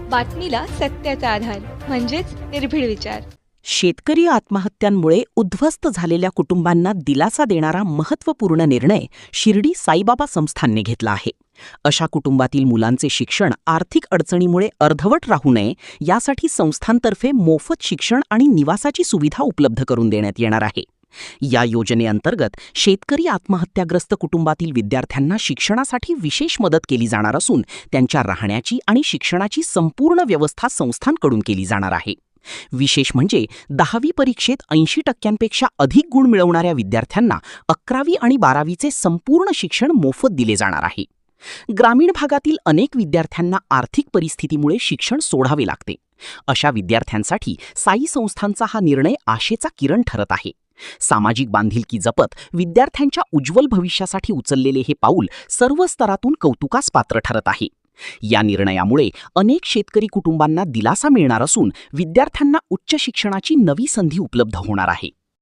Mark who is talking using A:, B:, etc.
A: बातमीला सत्याचा आधार म्हणजेच निर्भीड विचार.
B: शेतकरी आत्महत्यांमुळे उद्ध्वस्त झालेल्या कुटुंबांना दिलासा देणारा महत्त्वपूर्ण निर्णय शिर्डी साईबाबा संस्थानने घेतला आहे. अशा कुटुंबातील मुलांचे शिक्षण आर्थिक अडचणीमुळे अर्धवट राहू नये यासाठी संस्थांतर्फे मोफत शिक्षण आणि निवासाची सुविधा उपलब्ध करून देण्यात येणार आहे. या योजनेअंतर्गत शेतकरी आत्महत्याग्रस्त कुटुंबातील विद्यार्थ्यांना शिक्षणासाठी विशेष मदत केली जाणार असून त्यांच्या राहण्याची आणि शिक्षणाची संपूर्ण व्यवस्था संस्थांकडून केली जाणार आहे. विशेष म्हणजे 10वी परीक्षेत 80% अधिक गुण मिळवणाऱ्या विद्यार्थ्यांना 11वी आणि 12वीचे संपूर्ण शिक्षण मोफत दिले जाणार आहे. ग्रामीण भागातील अनेक विद्यार्थ्यांना आर्थिक परिस्थितीमुळे शिक्षण सोडावे लागते. अशा विद्यार्थ्यांसाठी साई संस्थांचा हा निर्णय आशेचा किरण ठरत आहे. सामाजिक बांधिलकी जपत विद्यार्थ्यांच्या उज्ज्वल भविष्यासाठी उचललेले हे पाऊल सर्व स्तरातून कौतुकास पात्र ठरत आहे. या निर्णयामुळे अनेक शेतकरी कुटुंबांना दिलासा मिळणार असून विद्यार्थ्यांना उच्च शिक्षणाची नवी संधी उपलब्ध होणार आहे.